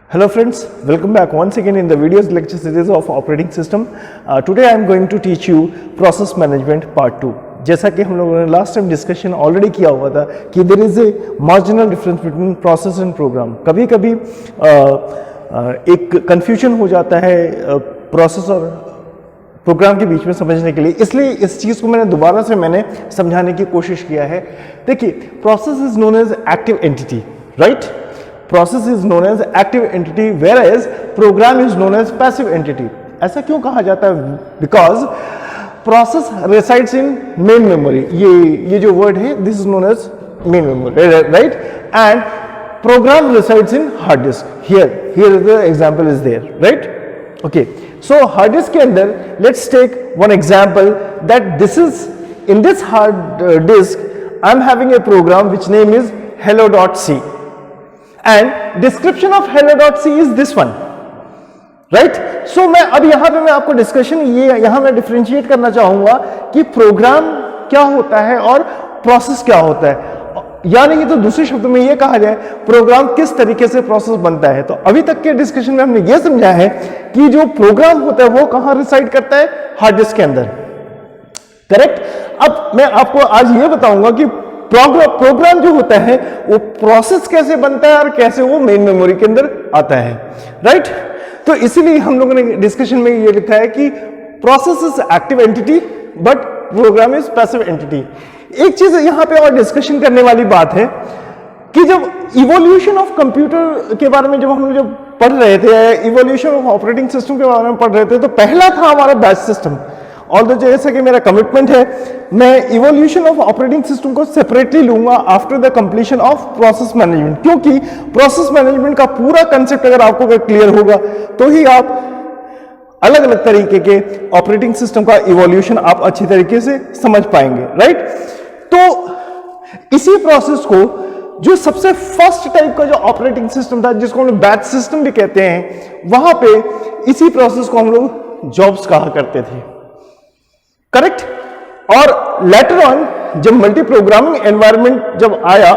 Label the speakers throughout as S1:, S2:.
S1: Hello friends, welcome back once again in the videos lecture series of operating system. Today I am going to teach you process management part 2. जैसा कि हम लोगों ने last time discussion already किया हुआ था कि there is a marginal difference between process and program. कभी कभी एक कंफ्यूजन हो जाता है प्रोसेस और प्रोग्राम के बीच में समझने के लिए, इसलिए इस चीज़ को दोबारा से मैंने समझाने की कोशिश किया है. देखिए, process is known as active entity, right? Process is known as active entity whereas program is known as passive entity. ऐसा क्यों कहा जाता है? Because process resides in main memory. ये जो word है, this is known as main memory, right? And program resides in hard disk. Here is the example is there, right? Okay. So hard disk के अंदर let's take one example that this is in this hard disk I'm having a program which name is hello.c. And description of hello.c is this one, right? So मैं अब यहाँ पे मैं आपको discussion यहाँ मैं डिफरेंशिएट करना चाहूंगा कि प्रोग्राम क्या होता है और प्रोसेस क्या होता है, यानी कि तो दूसरे शब्दों में ये कहा जाए प्रोग्राम किस तरीके से प्रोसेस बनता है. तो अभी तक के डिस्कशन में हमने ये समझा है कि जो प्रोग्राम होता है वो कहाँ रिसाइड करता है? हार्ड डिस्क के अंदर, करेक्ट? अब मैं आपको आज ये बताऊंगा कि प्रोग्राम जो होता है वो प्रोसेस कैसे बनता है और कैसे वो मेन मेमोरी के अंदर आता है, राइट? तो इसीलिए हम लोगों ने डिस्कशन में ये लिखा है कि process is active entity but program is passive entity. एक चीज यहां पे और डिस्कशन करने वाली बात है कि जब इवोल्यूशन ऑफ कंप्यूटर के बारे में जब हम लोग पढ़ रहे थे, इवोल्यूशन ऑफ ऑपरेटिंग सिस्टम के बारे में पढ़ रहे थे, तो पहला था हमारा बैच सिस्टम. और जैसा कि मेरा कमिटमेंट है, मैं इवोल्यूशन ऑफ ऑपरेटिंग सिस्टम को सेपरेटली लूंगा after the completion of process management, क्योंकि प्रोसेस मैनेजमेंट का पूरा कंसेप्ट अगर आपको क्लियर होगा तो ही आप अलग अलग तरीके के ऑपरेटिंग सिस्टम का इवोल्यूशन आप अच्छी तरीके से समझ पाएंगे, राइट? तो इसी प्रोसेस को जो सबसे फर्स्ट टाइप का जो ऑपरेटिंग सिस्टम था, जिसको हम लोग बैच सिस्टम भी कहते हैं, वहां पे इसी प्रोसेस को हम लोग जॉब्स कहा करते थे, करेक्ट? और लेटर ऑन जब मल्टी प्रोग्रामिंग एनवायरनमेंट जब आया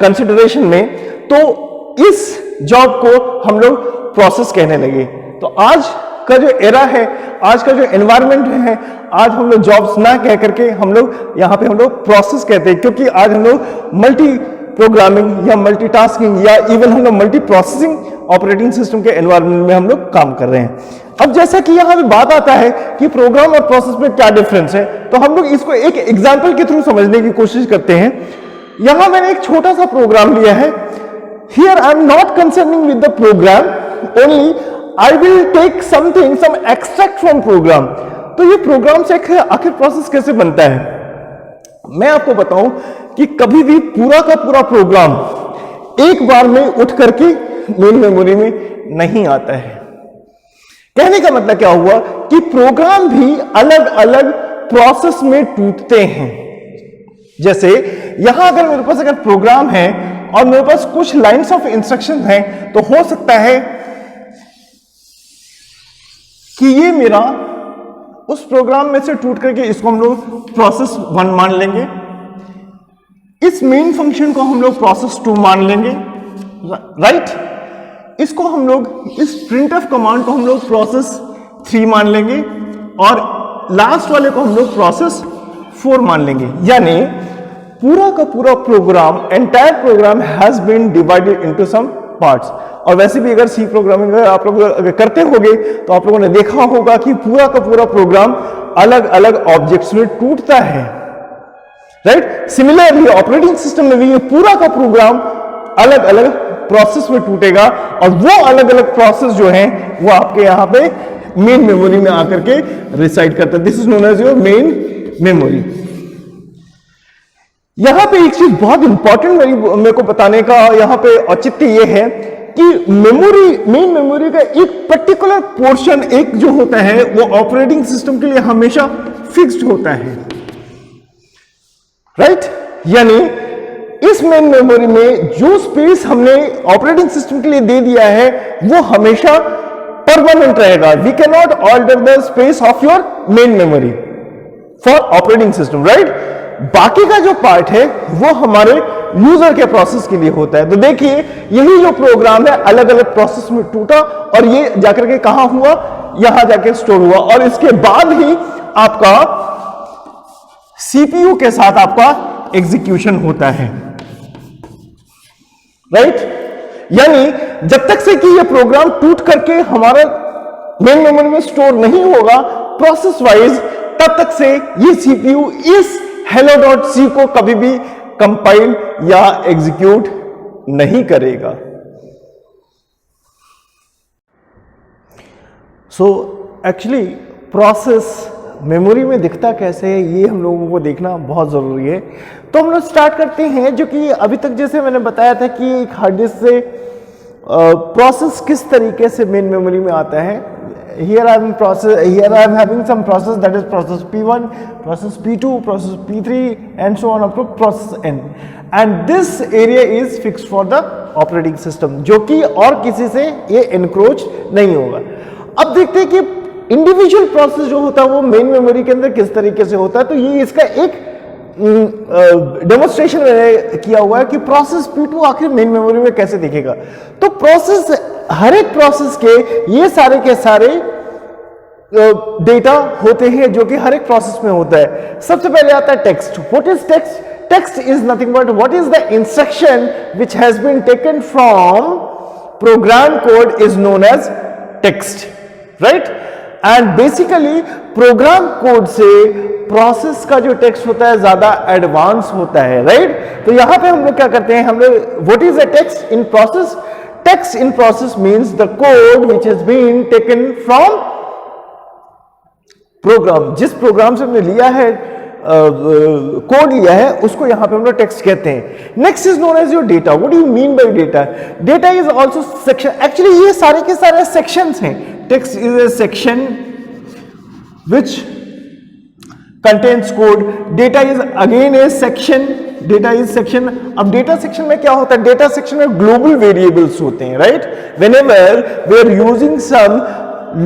S1: कंसिडरेशन में, तो इस जॉब को हम लोग प्रोसेस कहने लगे. तो आज का जो एरा है, आज का जो एनवायरनमेंट है, आज हम लोग जॉब्स ना कह करके हम लोग यहाँ पे हम लोग प्रोसेस कहते हैं, क्योंकि आज हम लोग मल्टी प्रोग्रामिंग या मल्टीटास्किंग या इवन हम लोग मल्टी प्रोसेसिंग ऑपरेटिंग सिस्टम के एनवायरनमेंट में हम लोग काम कर रहे हैं. अब जैसा कि यहां पे बात आता है कि प्रोग्राम और प्रोसेस में क्या डिफरेंस है, तो हम लोग इसको एक एग्जांपल के थ्रू समझने की कोशिश करते हैं. यहां मैंने एक छोटा सा प्रोग्राम लिया है. Here I am not concerning with the program, only I will take something, some extract from program. तो ये प्रोग्राम से आखिर प्रोसेस कैसे बनता है, मैं आपको बताऊं कि कभी भी पूरा का पूरा प्रोग्राम एक बार में उठ करके मेन मेमोरी में नहीं आता है. कहने का मतलब क्या हुआ कि प्रोग्राम भी अलग अलग प्रोसेस में टूटते हैं. जैसे यहां अगर मेरे पास अगर प्रोग्राम है और मेरे पास कुछ लाइंस ऑफ इंस्ट्रक्शन हैं, तो हो सकता है कि ये मेरा उस प्रोग्राम में से टूट करके इसको हम लोग प्रोसेस 1 मान लेंगे, इस मेन फंक्शन को हम लोग प्रोसेस 2 मान लेंगे, राइट? इसको हम लोग इस printf कमांड को हम लोग प्रोसेस 3 मान लेंगे और लास्ट वाले को हम लोग प्रोसेस 4 मान लेंगे. यानी पूरा का पूरा program, entire program has been divided into some parts. और वैसे भी अगर सी प्रोग्रामिंग आप लोग अगर करते होंगे तो आप लोगों ने देखा होगा कि पूरा का पूरा प्रोग्राम अलग अलग ऑब्जेक्ट्स में टूटता है, राइट? सिमिलरली ऑपरेटिंग सिस्टम में भी ये पूरा का प्रोग्राम अलग अलग प्रोसेस में टूटेगा और वो अलग अलग प्रोसेस जो हैं वो आपके यहाँ पे मेन मेमोरी में आकर के रिसाइड करता है. This is known as your main memory. यहां पे एक चीज बहुत इंपॉर्टेंट मेरे को बताने का यहाँ पे औचित्य ये है कि मेन मेमोरी का एक पर्टिकुलर पोर्शन एक जो होता है वो ऑपरेटिंग सिस्टम के लिए हमेशा फिक्स्ड होता है, राइट? यानी इस मेन मेमोरी में जो स्पेस हमने ऑपरेटिंग सिस्टम के लिए दे दिया है वो हमेशा परमानेंट रहेगा. We can not alter the space of your main memory for operating system, right? बाकी का जो पार्ट है वो हमारे यूजर के प्रोसेस के लिए होता है। तो देखिए यही जो प्रोग्राम है अलग अलग प्रोसेस में टूटा और ये जाकर के कहां हुआ, यहां जाके स्टोर हुआ और इसके बाद ही आपका सीपीयू के साथ आपका एग्जीक्यूशन होता है, राइट। यानी जब तक से कि ये प्रोग्राम टूट करके हमारा मेन मेमोरी में स्टोर नहीं होगा प्रोसेस वाइज, तब तक से ये सीपीयू इस hello.c को कभी भी कंपाइल या एग्जीक्यूट नहीं करेगा। सो एक्चुअली प्रोसेस मेमोरी में दिखता कैसे है ये हम लोगों को देखना बहुत जरूरी है। तो हम लोग स्टार्ट करते हैं, जो कि अभी तक जैसे मैंने बताया था कि एक हार्ड डिस्क से प्रोसेस किस तरीके से मेन मेमोरी में आता है। Here I am having some process, that is process P1, process P2, process P3 and so on up to process N, and this area is fixed for the operating system, जो कि और किसी से ये encroach नहीं होगा। अब देखते हैं कि इंडिविजुअल प्रोसेस जो होता है वो मेन मेमोरी के अंदर किस तरीके से होता है। तो ये इसका एक डेमोन्स्ट्रेशन मैंने किया हुआ है कि प्रोसेस P2 आखिर मेन मेमोरी में कैसे दिखेगा। तो प्रोसेस, हर एक प्रोसेस के ये सारे के सारे डेटा होते हैं जो कि हर एक प्रोसेस में होता है। सबसे पहले आता है text. What is text? Text is nothing but what is the instruction which has been taken from program code is known as text, right. And basically program code से प्रोसेस का जो टेक्स्ट होता है ज्यादा एडवांस होता है, right. तो यहां पे हम लोग क्या करते हैं, हम लोग what is the text in process? Text in process means the code which has been taken from program। जिस प्रोग्राम से हमने लिया है कोड लिया है उसको यहां पे हम लोग टेक्स्ट कहते हैं। Next is known as your data. What do you mean by data? Data is also section. Actually ये सारे के सारे सेक्शंस हैं। Text is a section which contains code, data is again a section, data is section। अब data section में क्या होता है? डेटा सेक्शन में ग्लोबल वेरिएबल्स होते हैं, राइट। Whenever we are using some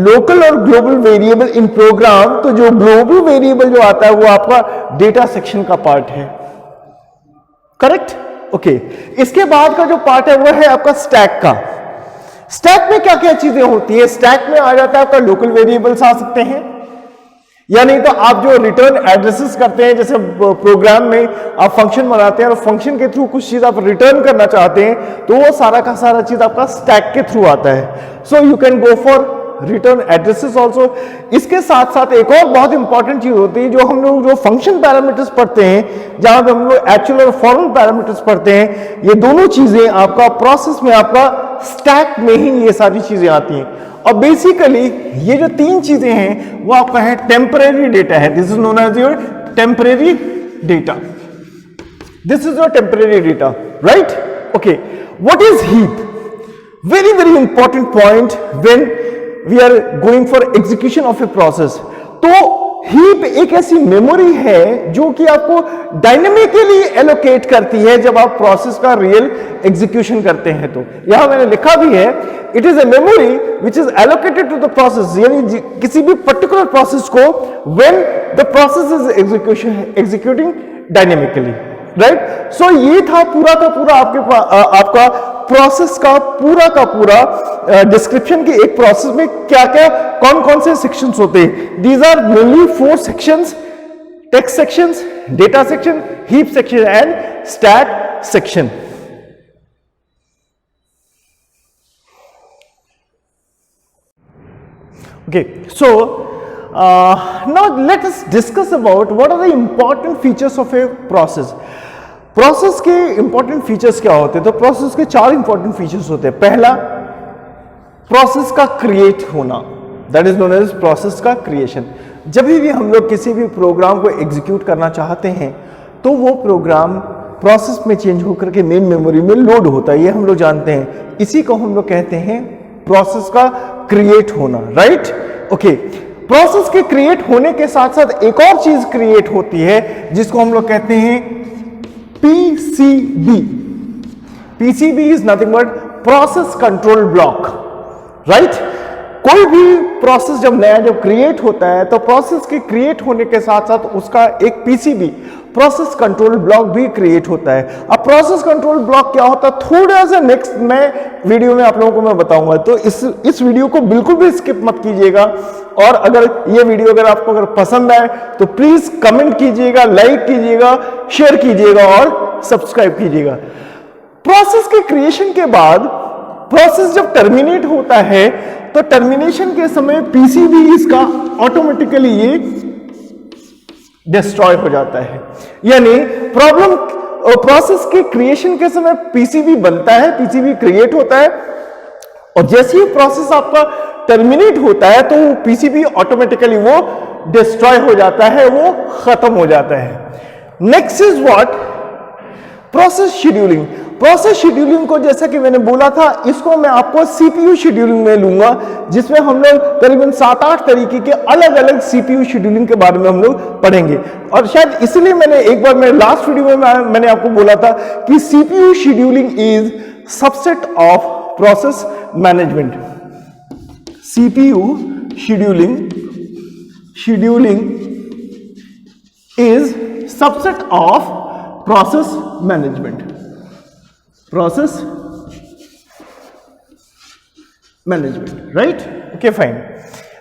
S1: local और ग्लोबल वेरिएबल इन प्रोग्राम, तो जो ग्लोबल वेरिएबल जो आता है वो आपका डेटा सेक्शन का पार्ट है, करेक्ट, ओके। इसके बाद का जो पार्ट है वो है आपका स्टैक का। स्टैक में क्या क्या चीजें होती है? स्टैक में आ जाता है आपका लोकल वेरिएबल्स आ सकते हैं, या नहीं तो आप जो रिटर्न एड्रेसेस करते हैं, जैसे प्रोग्राम में आप फंक्शन बनाते हैं और फंक्शन के थ्रू कुछ चीज आप रिटर्न करना चाहते हैं तो वो सारा का सारा चीज आपका स्टैक के थ्रू आता है। So you can go for return addresses also. इसके साथ साथ एक और बहुत इंपॉर्टेंट चीज होती है, जो हम लोग जो फंक्शन पैरामीटर्स पढ़ते हैं, जहां पे हम लोग एक्चुअल और फॉर्मल पैरामीटर्स पढ़ते हैं, ये दोनों चीजें आपका प्रोसेस में आपका स्टैक में ही ये सारी चीजें आती हैं। और बेसिकली ये जो तीन चीजें हैं वो आपका है टेम्परेरी डेटा है। This is known as your temporary data. This is your temporary data, right, okay. What is heap? Very very important point when we are going for execution of a process. तो heap एक ऐसी memory है जो कि आपको dynamically allocate करती है जब आप प्रोसेस का रियल एग्जीक्यूशन करते हैं। तो यहां मैंने लिखा भी है, it is a memory which is allocated to the process, यानी किसी भी पर्टिकुलर प्रोसेस को when the process is executing dynamically, right. So ये था पूरा का पूरा आपका प्रोसेस का पूरा डिस्क्रिप्शन कि एक प्रोसेस में क्या क्या कौन कौन से सेक्शंस होते हैं। These are mainly 4 sections: text sections, data section, heap section and stack section. Okay, so now let us discuss about what are the important features of a process. Process के important features क्या होते हैं? तो process के 4 important features होते हैं। पहला, process का क्रिएट होना, that is known as process का क्रिएशन। जब भी हम लोग किसी भी प्रोग्राम को एग्जीक्यूट करना चाहते हैं तो वो प्रोग्राम प्रोसेस में चेंज होकर के मेन मेमोरी में लोड होता है, ये हम लोग जानते हैं। इसी को हम लोग कहते हैं प्रोसेस का क्रिएट होना, राइट, ओके। प्रोसेस के क्रिएट होने के साथ साथ एक और चीज क्रिएट होती है जिसको हम लोग कहते हैं PCB। PCB is nothing but process control block, right. कोई भी प्रोसेस जब क्रिएट होता है तो प्रोसेस के क्रिएट होने के साथ साथ उसका एक PCB, प्रोसेस कंट्रोल ब्लॉक भी क्रिएट होता है। अब प्रोसेस कंट्रोल ब्लॉक क्या होता है थोड़ा सा नेक्स्ट मैं वीडियो में आप लोगों को मैं बताऊंगा, तो इस वीडियो को बिल्कुल भी स्किप मत कीजिएगा। और अगर ये वीडियो अगर आपको अगर पसंद आए तो प्लीज कमेंट कीजिएगा, लाइक कीजिएगा, शेयर कीजिएगा और सब्सक्राइब कीजिएगा। प्रोसेस के क्रिएशन के बाद प्रोसेस जब टर्मिनेट होता है तो टर्मिनेशन के समय पीसीबी इसका ऑटोमेटिकली ये डिस्ट्रॉय हो जाता है। यानी प्रॉब्लम प्रोसेस के क्रिएशन के समय पीसीबी बनता है, पीसीबी क्रिएट होता है, और जैसे ही प्रोसेस आपका टर्मिनेट होता है तो पीसीबी ऑटोमेटिकली वो डिस्ट्रॉय हो जाता है, वो खत्म हो जाता है। Next is what process scheduling. Process scheduling को जैसा कि मैंने बोला था, इसको मैं आपको सीपीयू शेड्यूलिंग में लूंगा, जिसमें हम लोग करीबन 7-8 तरीके के अलग अलग सीपीयू शेड्यूलिंग के बारे में हम लोग पढ़ेंगे। और शायद इसलिए मैंने एक बार मेरे लास्ट वीडियो में मैंने आपको बोला था कि CPU scheduling is subset of process management. CPU scheduling is subset of process management. Process management, right? Okay fine.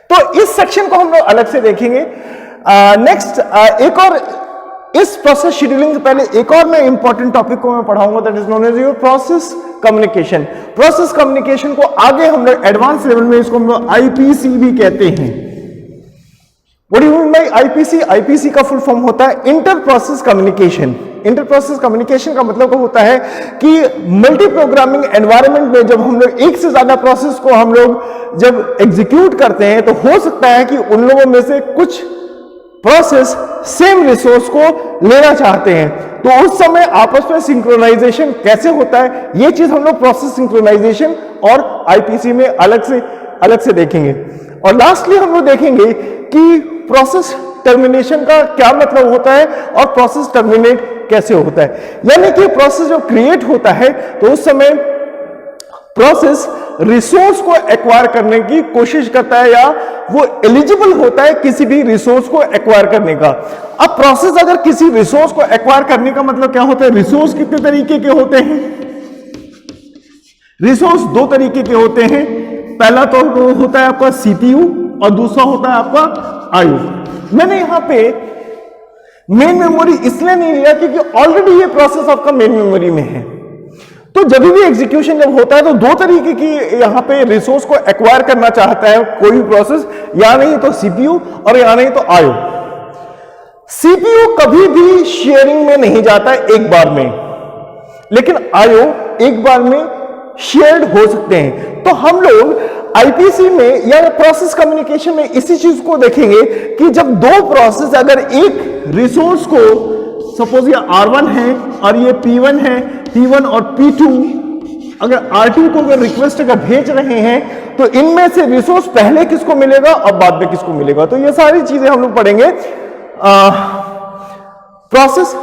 S1: तो इस सेक्शन को हम लोग अलग से देखेंगे। नेक्स्ट एक और इस प्रोसेस शेड्यूलिंग से पहले एक और मैं इंपॉर्टेंट टॉपिक को मैं पढ़ाऊंगा, that is known as your process communication. Process communication को आगे हम लोग एडवांस लेवल में इसको हम लोग आईपीसी भी कहते हैं। What do you mean bye IPC? IPC का फुल फॉर्म होता है inter process communication. Inter process communication का मतलब होता है कि मल्टी प्रोग्रामिंग एनवायरनमेंट में जब हम लोग एक से ज्यादा प्रोसेस को हम लोग जब एग्जीक्यूट करते हैं तो हो सकता है कि उन लोगों में से कुछ प्रोसेस सेम रिसोर्स को लेना चाहते हैं, तो उस समय आपस में सिंक्रोनाइजेशन कैसे होता है, ये चीज हम लोग प्रोसेस सिंक्रोनाइजेशन और आईपीसी में अलग से देखेंगे। और लास्टली हम लोग देखेंगे कि प्रोसेस टर्मिनेशन का क्या मतलब होता है और प्रोसेस टर्मिनेट कैसे होता है। यानी कि प्रोसेस जब क्रिएट होता है तो उस समय प्रोसेस रिसोर्स को एक्वायर करने की कोशिश करता है या वो एलिजिबल होता है किसी भी रिसोर्स को एक्वायर करने का। अब प्रोसेस अगर किसी रिसोर्स को एक्वायर करने का मतलब क्या होता है, रिसोर्स कितने तरीके के होते हैं? रिसोर्स 2 तरीके के होते हैं। पहला तो होता है आपका सीपीयू और दूसरा होता है आपका आईओ। मैंने यहां पे मेन मेमोरी इसलिए नहीं लिया क्योंकि ऑलरेडी ये प्रोसेस आपका मेन मेमोरी में है। तो जब भी एग्जीक्यूशन जब होता है तो 2 तरीके की यहां पे रिसोर्स को एक्वायर करना चाहता है कोई भी प्रोसेस, या नहीं तो सीपीयू और या नहीं तो आईओ। सीपीयू कभी भी शेयरिंग में नहीं जाता है एक बार में, लेकिन आईओ एक बार में शेयर्ड हो सकते हैं। तो हम लोग आईपीसी में या प्रोसेस कम्युनिकेशन में इसी चीज को देखेंगे कि जब 2 प्रोसेस अगर एक रिसोर्स को सपोज ये R1 है और ये P1 है, P1 और P2 अगर R2 को अगर रिक्वेस्ट अगर भेज रहे हैं तो इनमें से रिसोर्स पहले किसको मिलेगा और बाद में किसको मिलेगा। तो ये सारी चीजें हम लोग पढ़ेंगे प्रोसेस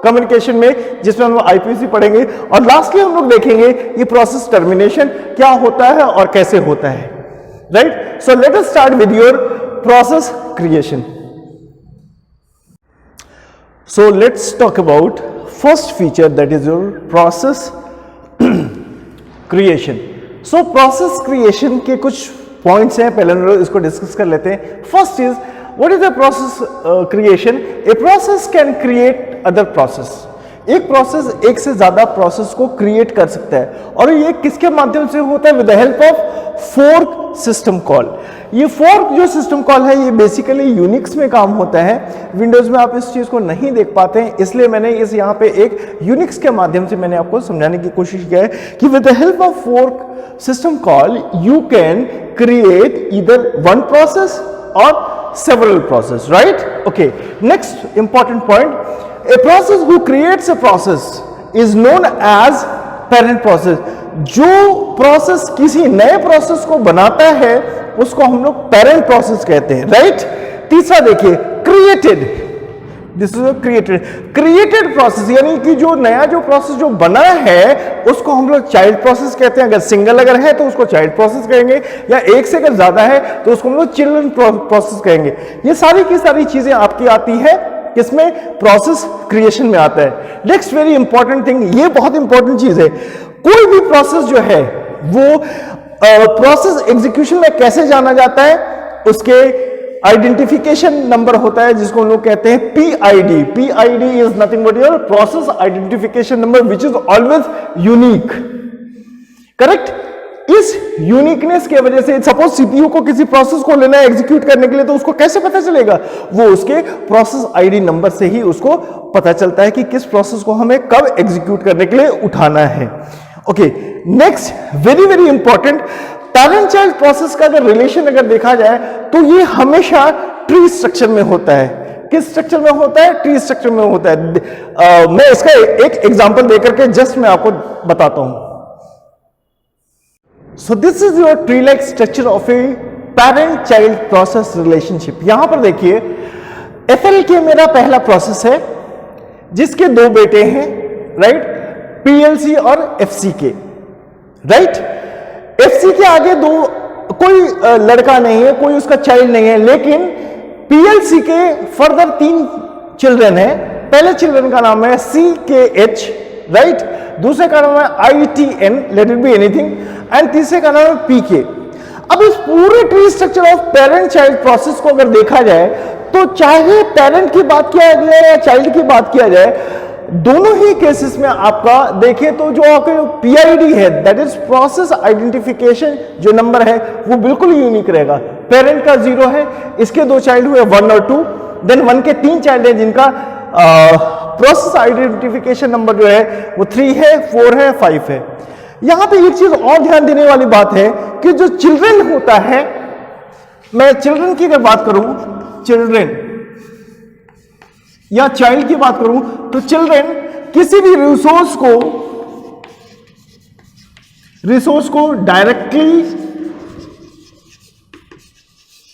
S1: कम्युनिकेशन में, जिसमें हम लोग आईपीसी पढ़ेंगे। और लास्टली हम लोग देखेंगे ये प्रोसेस टर्मिनेशन क्या होता है और कैसे होता है, right? So let us start with your process creation. So let's talk about first feature, that is your process creation. So process creation के कुछ पॉइंट्स हैं, पहले हम लोग इसको डिस्कस कर लेते हैं। First is what is the process creation? A process can create other process. एक प्रोसेस एक से ज्यादा प्रोसेस को क्रिएट कर सकता है, और ये किसके माध्यम से होता है? With the help of fork system call. ये फोर्क जो सिस्टम कॉल है ये बेसिकली यूनिक्स में काम होता है, विंडोज में आप इस चीज को नहीं देख पाते हैं, इसलिए मैंने इस यहाँ पे एक यूनिक्स के माध्यम से मैंने आपको समझाने की कोशिश किया है कि with the help of fork system call you can create either one process और several process, right? Okay, next important point, a process who creates a process is known as parent process. जो process किसी नए process को बनाता है उसको हम लोग पेरेंट प्रोसेस कहते हैं, राइट? तीसरा देखिए created, this is created process, यानी कि जो नया जो प्रोसेस जो बना है उसको हम लोग चाइल्ड प्रोसेस कहते हैं। अगर सिंगल अगर है तो उसको चाइल्ड प्रोसेस कहेंगे, या एक से अगर ज्यादा है तो उसको हम लोग चिल्ड्रन प्रोसेस कहेंगे। ये सारी की सारी चीजें आपकी आती है किसमें? प्रोसेस क्रिएशन में आता है। नेक्स्ट वेरी इंपॉर्टेंट थिंग, ये बहुत इंपॉर्टेंट चीज है, कोई भी प्रोसेस जो है वो प्रोसेस एग्जीक्यूशन में कैसे जाना जाता है? उसके आइडेंटिफिकेशन नंबर होता है जिसको हम लोग कहते हैं PID। PID is nothing but your process identification number which is always unique. Correct? इस यूनिकनेस की वजह से सपोज सीपीयू को किसी प्रोसेस को लेना है एग्जीक्यूट करने के लिए, तो उसको कैसे पता चलेगा? वो उसके प्रोसेस आईडी नंबर से ही उसको पता चलता है कि किस प्रोसेस को हमें कब एग्जीक्यूट करने के लिए उठाना है। Okay, next very very important, parent child process का अगर रिलेशन अगर देखा जाए तो ये हमेशा ट्री स्ट्रक्चर में होता है। किस स्ट्रक्चर में होता है? ट्री स्ट्रक्चर में होता है। मैं इसका एक एग्जांपल देकर के जस्ट मैं आपको बताता हूं। So this is your tree-like structure of a parent-child process relationship। यहां पर देखिए FLK मेरा पहला प्रोसेस है जिसके दो बेटे हैं, राइट? PLC और FCK, राइट? FC के आगे दो कोई लड़का नहीं है, कोई उसका चाइल्ड नहीं है, लेकिन PLC के फर्दर 3 चिल्ड्रन है। पहले चिल्ड्रन का नाम है CKH, राइट? दूसरे का नाम है ITN, let it be anything, and तीसरे का नाम है PK। अब इस पूरे tree structure of parent child process को अगर देखा जाए तो चाहे पेरेंट की बात किया जाए या चाइल्ड की बात किया जाए, दोनों ही केसेस में आपका देखें तो जो आपका PID है, दैट इज प्रोसेस आइडेंटिफिकेशन जो नंबर है वो बिल्कुल यूनिक रहेगा। पेरेंट का 0 है, इसके 2 चाइल्ड हुए 1 और 2, देन 1 के 3 चाइल्ड है जिनका प्रोसेस आइडेंटिफिकेशन नंबर जो है वो 3 है, 4 है, 5 है। यहां पे एक चीज और ध्यान देने वाली बात है कि जो चिल्ड्रन होता है, मैं चिल्ड्रन की अगर बात करूं, चिल्ड्रन या चाइल्ड की बात करूं, तो चिल्ड्रन किसी भी रिसोर्स को डायरेक्टली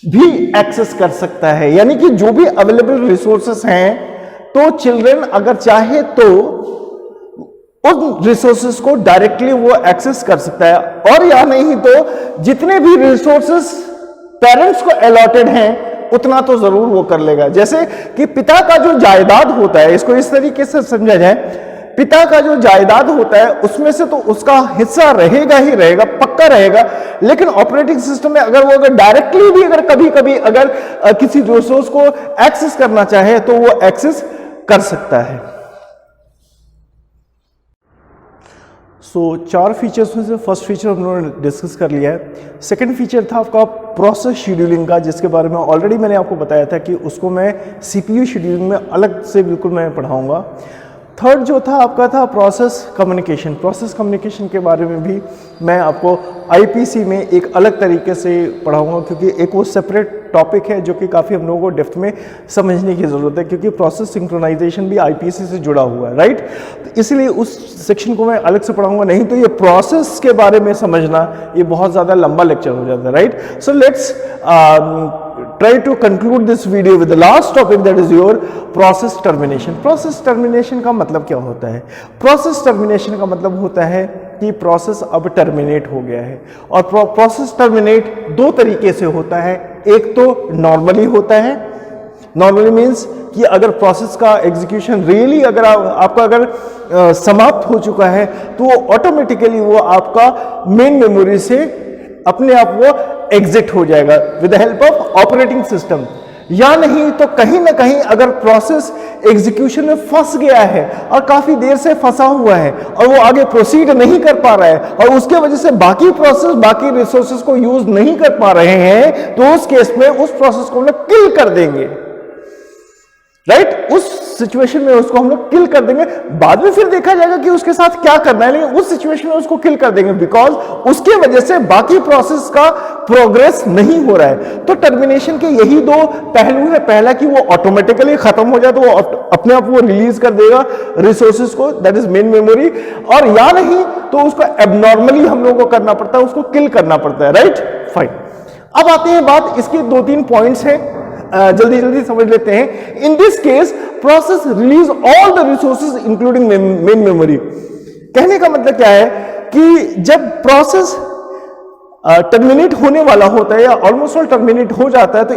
S1: भी एक्सेस कर सकता है। यानी कि जो भी अवेलेबल रिसोर्सेस हैं, तो चिल्ड्रन अगर चाहे तो उन रिसोर्सेस को डायरेक्टली वो एक्सेस कर सकता है, और या नहीं तो जितने भी रिसोर्सेस पेरेंट्स को अलॉटेड हैं उतना तो जरूर वो कर लेगा। जैसे कि पिता का जो जायदाद होता है, इसको इस तरीके से समझा जाए, पिता का जो जायदाद होता है उसमें से तो उसका हिस्सा रहेगा ही रहेगा, पक्का रहेगा, लेकिन ऑपरेटिंग सिस्टम में अगर वो डायरेक्टली भी अगर कभी कभी अगर किसी रिसोर्स को एक्सेस करना चाहे तो वो एक्सेस कर सकता है। चार फीचर्स में से फर्स्ट फीचर हम लोगों ने डिस्कस कर लिया है। सेकंड फीचर था आपका प्रोसेस शेड्यूलिंग का, जिसके बारे में ऑलरेडी मैंने आपको बताया था कि उसको मैं CPU शेड्यूलिंग में अलग से बिल्कुल मैं पढ़ाऊंगा। थर्ड जो था आपका था प्रोसेस कम्युनिकेशन। प्रोसेस कम्युनिकेशन के बारे में भी मैं आपको IPC में एक अलग तरीके से पढ़ाऊंगा, क्योंकि एक वो सेपरेट टॉपिक है जो कि काफ़ी हम लोगों को डेप्थ में समझने की ज़रूरत है, क्योंकि प्रोसेस सिंक्रोनाइजेशन भी IPC से जुड़ा हुआ है, राइट? तो इसलिए उस सेक्शन को मैं अलग से पढ़ाऊंगा, नहीं तो ये प्रोसेस के बारे में समझना ये बहुत ज़्यादा लंबा लेक्चर हो जाता है, right? So let's try to conclude this video with the last topic, that is your process termination। process termination का मतलब क्या होता है? process termination का मतलब होता है कि प्रोसेस अब टर्मिनेट हो गया है, और प्रोसेस टर्मिनेट 2 तरीके से होता है। एक तो नॉर्मली होता है, नॉर्मली मीन्स कि अगर प्रोसेस का एग्जीक्यूशन रियली अगर आपका अगर समाप्त हो चुका है तो ऑटोमेटिकली वो आपका मेन मेमोरी से अपने आप वो एग्जिट हो जाएगा with the help of operating system. या नहीं तो कहीं ना कहीं अगर प्रोसेस एग्जीक्यूशन में फंस गया है और काफी देर से फंसा हुआ है और वो आगे प्रोसीड नहीं कर पा रहा है और उसके वजह से बाकी प्रोसेस बाकी रिसोर्सेज को यूज नहीं कर पा रहे हैं, तो उस केस में उस प्रोसेस को हम लोग किल कर देंगे, राइट? उस सिचुएशन में उसको हम लोग किल कर देंगे। बाद में फिर देखा जाएगा कि उसके साथ क्या करना है, लेकिन उस सिचुएशन में उसको किल कर देंगे बिकॉज उसके वजह से बाकी प्रोसेस का प्रोग्रेस नहीं हो रहा है। तो टर्मिनेशन के यही 2 पहलू है। पहला कि वो ऑटोमेटिकली खत्म हो जाए तो वो अपने आप वो रिलीज कर देगा रिसोर्सेज को, दैट इज मेन मेमोरी, और या नहीं तो उसको एबनॉर्मली हम लोगों को करना पड़ता है, उसको किल करना पड़ता है, राइट? फाइन। अब आते हैं बात, इसके 2-3 पॉइंट्स हैं, जल्दी जल्दी समझ लेते हैं। In this case process release all the resources including main memory. कहने का मतलब क्या है कि जब प्रोसेस टर्मिनेट होने वाला होता है या ऑलमोस्ट ऑल टर्मिनेट हो जाता है, तो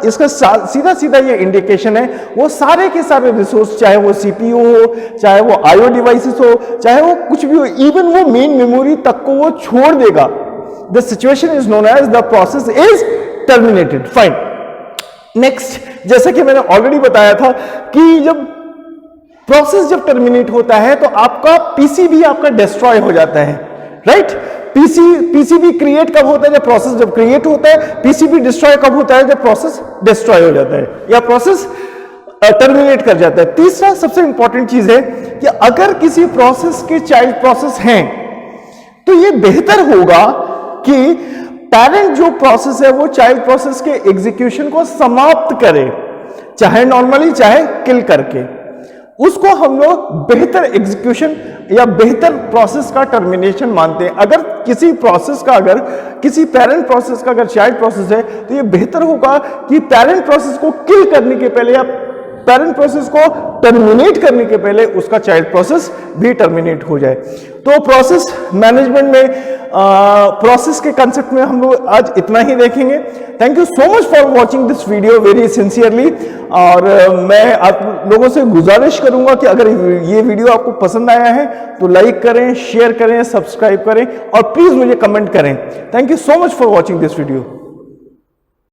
S1: इसका सीधा सीधा ये इंडिकेशन है वो सारे के सारे रिसोर्स, चाहे वो सीपीयू हो, चाहे वो आईओ डिवाइसेस हो, चाहे वो कुछ भी हो, इवन वो मेन मेमोरी तक को वो छोड़ देगा। The situation is known as the process is terminated. Fine. Next, जैसा कि मैंने ऑलरेडी बताया था कि जब प्रोसेस जब टर्मिनेट होता है तो आपका पीसीबी आपका डिस्ट्रॉय हो जाता है, राइट? पीसीबी क्रिएट कब होता है? जब प्रोसेस जब क्रिएट होता है। पीसीबी डिस्ट्रॉय कब होता है? जब प्रोसेस डिस्ट्रॉय हो जाता है या प्रोसेस टर्मिनेट कर जाता है। तीसरा सबसे इंपॉर्टेंट चीज है कि अगर किसी प्रोसेस के चाइल्ड प्रोसेस हैं तो ये बेहतर होगा कि पैरेंट जो प्रोसेस है वो चाइल्ड प्रोसेस के एग्जीक्यूशन को समाप्त करे, चाहे नॉर्मली चाहे किल करके। उसको हम लोग बेहतर एग्जीक्यूशन या बेहतर प्रोसेस का टर्मिनेशन मानते हैं। अगर किसी प्रोसेस का, अगर किसी पेरेंट प्रोसेस का अगर चाइल्ड प्रोसेस है तो ये बेहतर होगा कि पेरेंट प्रोसेस को किल करने के पहले या पेरेंट प्रोसेस को टर्मिनेट करने के पहले उसका चाइल्ड प्रोसेस भी टर्मिनेट हो जाए। तो प्रोसेस मैनेजमेंट में प्रोसेस के कंसेप्ट में हम लोग आज इतना ही देखेंगे। Thank you so much for watching this video very sincerely. और मैं आप लोगों से गुजारिश करूंगा कि अगर ये वीडियो आपको पसंद आया है तो लाइक करें, शेयर करें, सब्सक्राइब करें और प्लीज मुझे कमेंट करें। Thank you so much for watching this video.